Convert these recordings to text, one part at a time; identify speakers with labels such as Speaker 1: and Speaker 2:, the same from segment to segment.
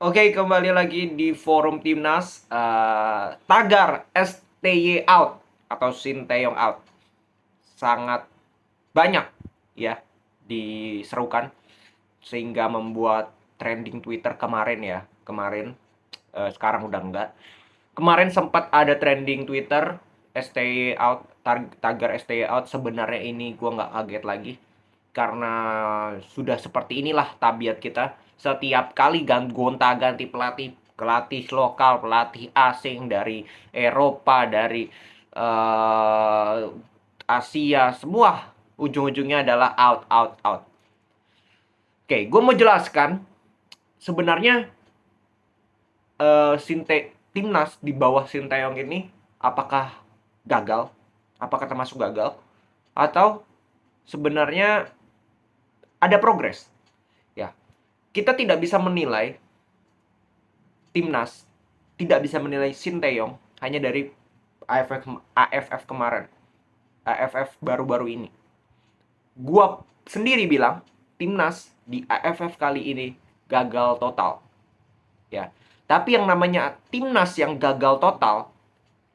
Speaker 1: Oke, kembali lagi di forum Timnas. Tagar STY out atau Sinteyong out sangat banyak ya diserukan sehingga membuat trending Twitter kemarin ya. Sekarang udah enggak. Kemarin sempat ada trending Twitter STY out, tagar STY out. Sebenarnya ini gue nggak kaget lagi karena sudah seperti inilah tabiat kita. Setiap kali gonta-ganti pelatih lokal, pelatih asing dari Eropa, dari uh, Asia, semua ujung-ujungnya adalah out, out, out. Oke, gue mau jelaskan sebenarnya timnas di bawah Sinteyong ini apakah gagal? Apakah termasuk gagal? Atau sebenarnya ada progres? Ya, kita tidak bisa menilai timnas, tidak bisa menilai Sinteyong hanya dari AFF kemarin, AFF baru-baru ini. Gua sendiri bilang timnas di AFF kali ini gagal total. Ya, tapi yang namanya timnas yang gagal total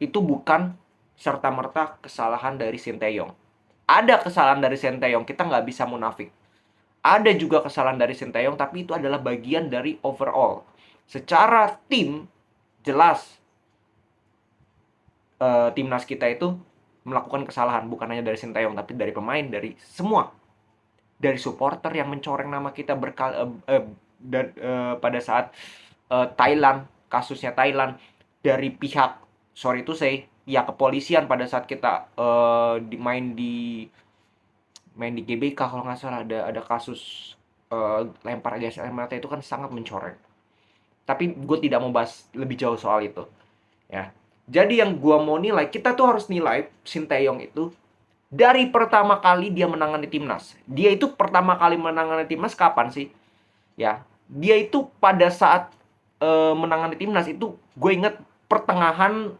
Speaker 1: itu bukan serta-merta kesalahan dari Sinteyong. Ada kesalahan dari Sinteyong, kita nggak bisa munafik. Ada juga kesalahan dari Sinteyong, tapi itu adalah bagian dari overall. Secara tim, jelas timnas kita itu melakukan kesalahan. Bukan hanya dari Sinteyong, tapi dari pemain, dari semua. Dari supporter yang mencoreng nama kita pada saat Thailand, kasusnya Thailand. Dari pihak, sorry to say, ya kepolisian pada saat kita main di GBK kalau nggak salah ada kasus lempar gas air mata itu kan sangat mencoreng. Tapi gue tidak mau bahas lebih jauh soal itu. Ya. Jadi yang gue mau nilai, kita tuh harus nilai Sinteyong itu dari pertama kali dia menangani timnas. Dia itu pertama kali menangani timnas kapan sih? Ya, dia itu pada saat menangani timnas itu gue inget pertengahan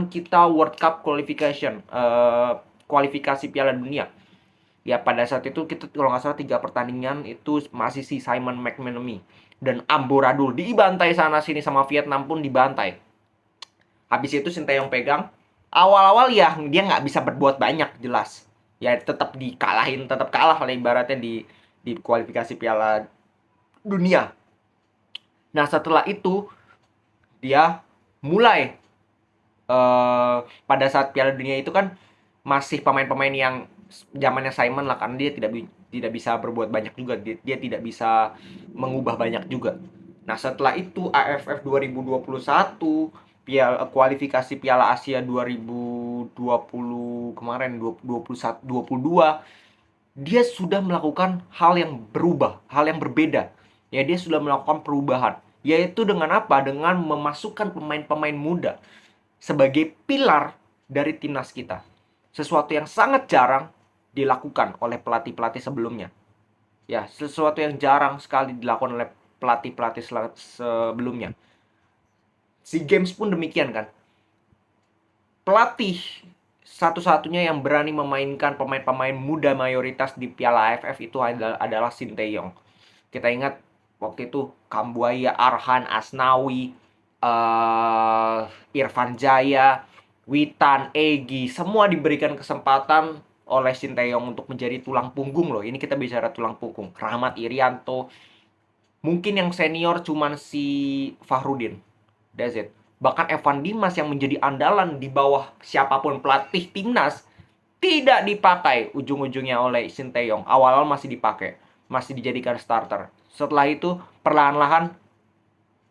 Speaker 1: kita World Cup qualification, kualifikasi Piala Dunia. Ya pada saat itu kita kalau nggak salah 3 pertandingan itu masih si Simon McManamy dan amburadul dibantai sana sini sama Vietnam pun dibantai. Habis itu Sinteyong pegang. Awal-awal ya dia nggak bisa berbuat banyak jelas. Ya tetap dikalahin, tetap kalah oleh ibaratnya di kualifikasi Piala Dunia. Nah setelah itu dia mulai pada saat Piala Dunia itu kan masih pemain-pemain yang zamannya Simon lah, karena dia tidak bisa berbuat banyak juga, dia tidak bisa mengubah banyak juga. Nah setelah itu AFF 2021, kualifikasi Piala Asia 2020 kemarin, 2021 22, dia sudah melakukan hal yang berubah, hal yang berbeda. Ya dia sudah melakukan perubahan, yaitu dengan apa? Dengan memasukkan pemain-pemain muda sebagai pilar dari timnas kita. Sesuatu yang sangat jarang dilakukan oleh pelatih-pelatih sebelumnya. Ya, sesuatu yang jarang sekali dilakukan oleh pelatih-pelatih sebelumnya. SEA Games pun demikian kan. Pelatih satu-satunya yang berani memainkan pemain-pemain muda mayoritas di Piala AFF itu adalah Sinteyong. Kita ingat waktu itu Kambuaya, Arhan, Asnawi, Irfan Jaya, Witan, Egi, semua diberikan kesempatan oleh Sinteyong untuk menjadi tulang punggung loh. Ini kita bicara tulang punggung. Rahmat Irianto. Mungkin yang senior cuman si Fahrudin. That's it. Bahkan Evan Dimas yang menjadi andalan di bawah siapapun pelatih timnas tidak dipakai ujung-ujungnya oleh Sinteyong. Awal-awal masih dipakai, masih dijadikan starter. Setelah itu perlahan-lahan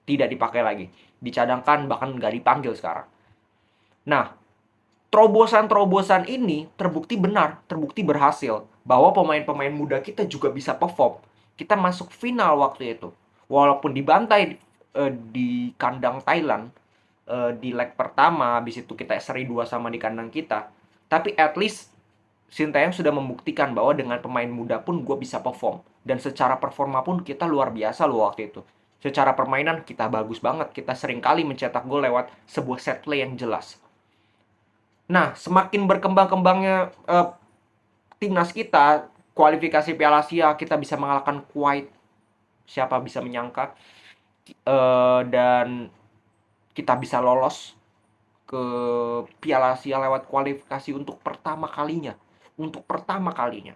Speaker 1: tidak dipakai lagi, dicadangkan, bahkan nggak dipanggil sekarang. Nah, terobosan-terobosan ini terbukti benar, terbukti berhasil, bahwa pemain-pemain muda kita juga bisa perform. Kita masuk final waktu itu, walaupun dibantai di kandang Thailand di leg pertama. Habis itu kita seri 2 sama di kandang kita, tapi at least Sinteyong sudah membuktikan bahwa dengan pemain muda pun gue bisa perform. Dan secara performa pun kita luar biasa loh waktu itu. Secara permainan kita bagus banget. Kita sering kali mencetak gol lewat sebuah set play yang jelas. Nah, semakin berkembang-kembangnya timnas kita, kualifikasi Piala Asia kita bisa mengalahkan Kuwait. Siapa bisa menyangka? Dan kita bisa lolos ke Piala Asia lewat kualifikasi untuk pertama kalinya. Untuk pertama kalinya.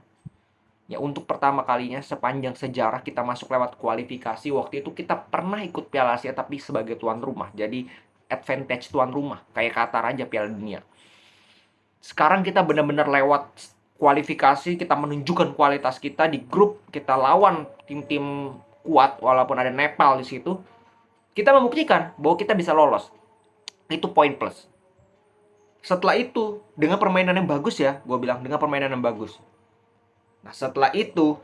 Speaker 1: Ya, untuk pertama kalinya sepanjang sejarah kita masuk lewat kualifikasi. Waktu itu kita pernah ikut Piala Asia tapi sebagai tuan rumah. Jadi advantage tuan rumah. Kayak Qatar aja Piala Dunia. Sekarang kita benar-benar lewat kualifikasi, kita menunjukkan kualitas kita di grup, kita lawan tim-tim kuat walaupun ada Nepal di situ. Kita membuktikan bahwa kita bisa lolos. Itu poin plus. Setelah itu, dengan permainan yang bagus ya, gue bilang dengan permainan yang bagus. Nah, setelah itu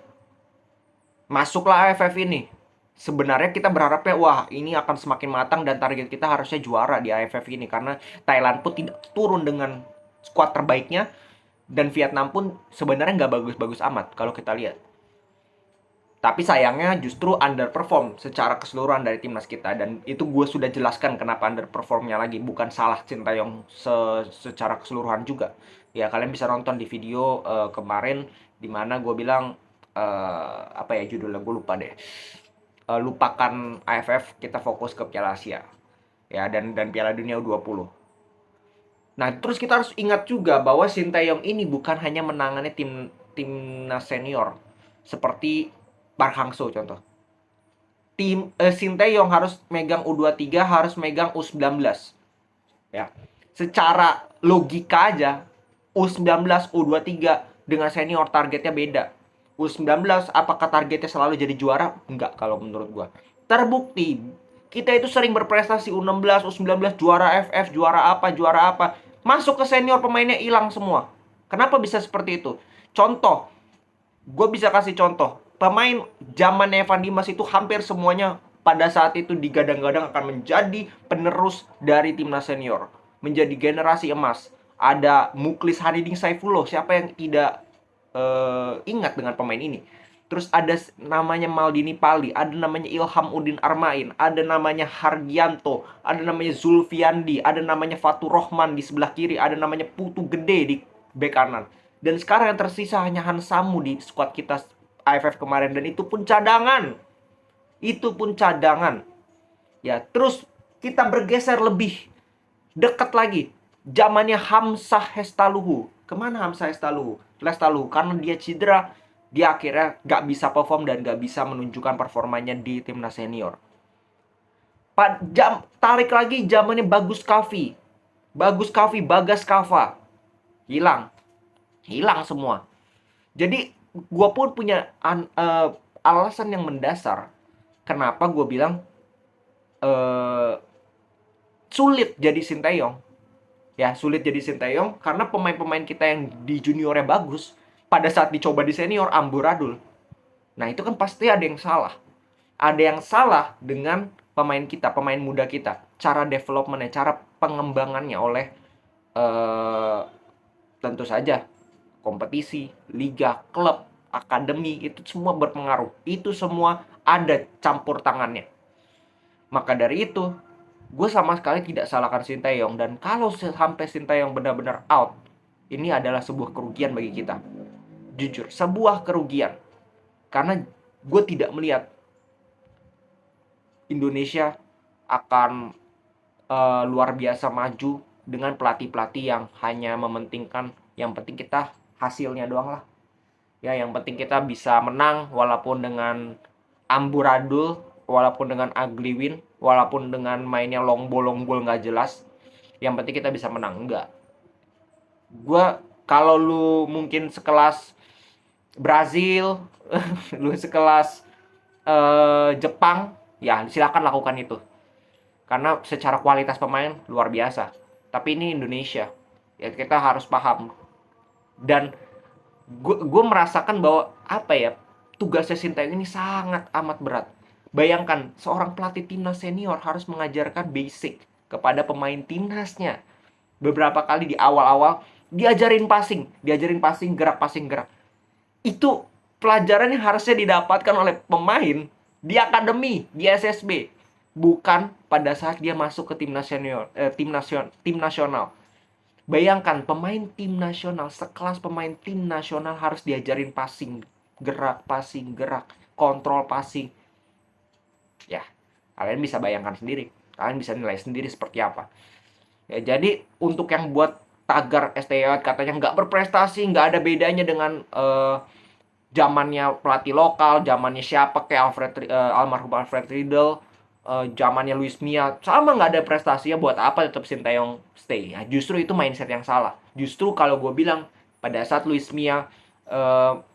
Speaker 1: masuklah AFF ini. Sebenarnya kita berharapnya wah ini akan semakin matang dan target kita harusnya juara di AFF ini karena Thailand pun tidak turun dengan skuad terbaiknya dan Vietnam pun sebenarnya nggak bagus-bagus amat kalau kita lihat. Tapi sayangnya justru underperform secara keseluruhan dari timnas kita dan itu gue sudah jelaskan kenapa underperformnya lagi, bukan salah Sintayong secara keseluruhan juga. Ya kalian bisa nonton di video kemarin dimana gue bilang apa ya judulnya gue lupa deh. Lupakan AFF, kita fokus ke Piala Asia. Ya dan Piala Dunia U20. Nah, terus kita harus ingat juga bahwa Sintayong ini bukan hanya menangani timnas senior seperti Park Hang-seo contoh. Sintayong harus megang U23, harus megang U19. Ya. Secara logika aja U19, U23 dengan senior targetnya beda. U19 apakah targetnya selalu jadi juara? Enggak kalau menurut gua. Terbukti kita itu sering berprestasi U16, U19 juara FF, juara apa. Masuk ke senior pemainnya hilang semua. Kenapa bisa seperti itu? Contoh, gue bisa kasih contoh. Pemain zaman Evan Dimas itu hampir semuanya pada saat itu digadang-gadang akan menjadi penerus dari timnas senior. Menjadi generasi emas. Ada Muklis Haniding Saifullah. Siapa yang tidak ingat dengan pemain ini? Terus ada namanya Maldini Pali, ada namanya Ilham Udin Armain, ada namanya Hargianto, ada namanya Zulfiandi, ada namanya Fatur Rahman di sebelah kiri, ada namanya Putu Gede di bek kanan. Dan sekarang yang tersisa hanya Hansamu di squad kita AFF kemarin dan itu pun cadangan. Itu pun cadangan. Ya, terus kita bergeser lebih dekat lagi. Zamannya Hamzah Hestaluhu. Kemana Hamzah Hestaluhu? Karena dia cedera, dia akhirnya gak bisa perform dan gak bisa menunjukkan performanya di timnas senior. Tarik lagi zamannya Bagas Kavi, Bagas Kava. Hilang semua. Jadi gue pun punya alasan yang mendasar kenapa gue bilang sulit jadi Sintayong. Ya, sulit jadi Sintayong karena pemain-pemain kita yang di juniornya bagus, pada saat dicoba di senior amburadul. Nah, itu kan pasti ada yang salah. Ada yang salah dengan pemain kita, pemain muda kita. Cara developmentnya, cara pengembangannya oleh tentu saja kompetisi, liga, klub, akademi, itu semua berpengaruh. Itu semua ada campur tangannya. Maka dari itu, gue sama sekali tidak salahkan Sintayong. Dan kalau sampai Sintayong benar-benar out, ini adalah sebuah kerugian bagi kita. Jujur, sebuah kerugian. Karena gue tidak melihat Indonesia akan luar biasa maju dengan pelatih-pelatih yang hanya mementingkan yang penting kita hasilnya doang lah. Ya, yang penting kita bisa menang walaupun dengan amburadul, walaupun dengan ugly win, walaupun dengan mainnya long ball nggak jelas. Yang penting kita bisa menang. Enggak. Kalau lu mungkin sekelas Brazil, lu sekelas Jepang, ya silakan lakukan itu. Karena secara kualitas pemain luar biasa. Tapi ini Indonesia. Ya kita harus paham. Dan gue merasakan bahwa tugasnya Sintayong ini sangat amat berat. Bayangkan seorang pelatih timnas senior harus mengajarkan basic kepada pemain timnasnya. Beberapa kali di awal-awal diajarin passing, gerak. Itu pelajaran yang harusnya didapatkan oleh pemain di akademi, di SSB, bukan pada saat dia masuk ke tim nasional. Bayangkan pemain tim nasional, sekelas pemain tim nasional harus diajarin passing, gerak, kontrol passing. Ya, Kalian bisa bayangkan sendiri, kalian bisa nilai sendiri seperti apa. Ya, jadi untuk yang buat tagar STY katanya nggak berprestasi, nggak ada bedanya dengan zamannya pelatih lokal, zamannya siapa kayak almarhum Alfred Riedel, zamannya Luis Mia, sama nggak ada prestasinya, buat apa tetap Sinteyong stay? Ya, justru itu mindset yang salah. Justru kalau gue bilang pada saat Luis Mia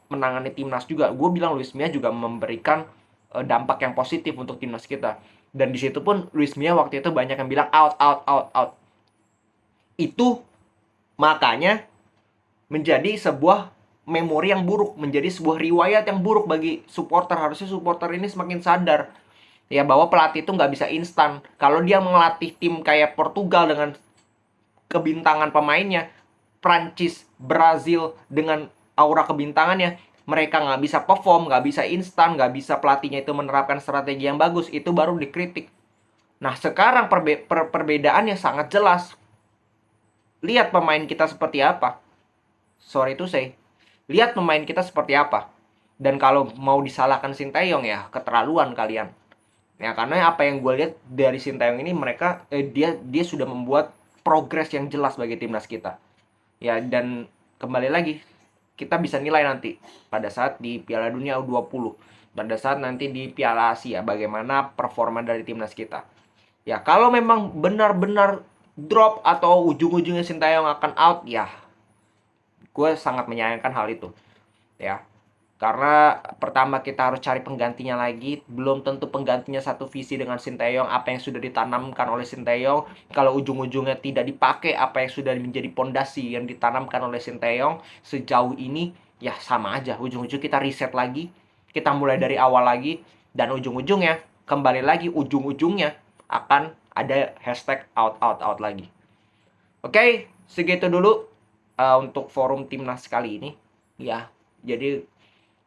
Speaker 1: menangani timnas juga, gue bilang Luis Mia juga memberikan dampak yang positif untuk timnas kita. Dan di situ pun Luis Mia waktu itu banyak yang bilang out, out, out, out. Itu makanya menjadi sebuah memori yang buruk, menjadi sebuah riwayat yang buruk bagi supporter. Harusnya supporter ini semakin sadar ya bahwa pelatih itu nggak bisa instan. Kalau dia melatih tim kayak Portugal dengan kebintangan pemainnya, Prancis, Brazil dengan aura kebintangannya, mereka nggak bisa perform, nggak bisa instan, nggak bisa pelatihnya itu menerapkan strategi yang bagus, itu baru dikritik. Nah sekarang perbedaannya sangat jelas. Lihat pemain kita seperti apa. Sorry to say, lihat pemain kita seperti apa. Dan kalau mau disalahkan Sinteyong ya keterlaluan kalian. Ya karena apa yang gue lihat dari Sinteyong ini, dia sudah membuat progres yang jelas bagi timnas kita. Ya dan kembali lagi kita bisa nilai nanti pada saat di Piala Dunia U20, pada saat nanti di Piala Asia bagaimana performa dari timnas kita. Ya kalau memang benar-benar drop atau ujung-ujungnya Sinteyong akan out, ya gue sangat menyayangkan hal itu ya, karena pertama kita harus cari penggantinya lagi. Belum tentu penggantinya satu visi dengan Sinteyong. Apa yang sudah ditanamkan oleh Sinteyong, kalau ujung-ujungnya tidak dipakai apa yang sudah menjadi pondasi yang ditanamkan oleh Sinteyong sejauh ini, ya sama aja. Ujung-ujung kita riset lagi, kita mulai dari awal lagi, dan ujung-ujungnya kembali lagi, ujung-ujungnya akan ada hashtag out out out lagi. Oke, segitu dulu untuk forum timnas kali ini ya. Jadi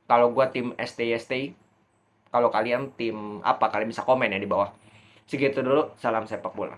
Speaker 1: kalau gue tim STY, kalau kalian tim apa, kalian bisa komen ya di bawah. Segitu dulu, salam sepak bola.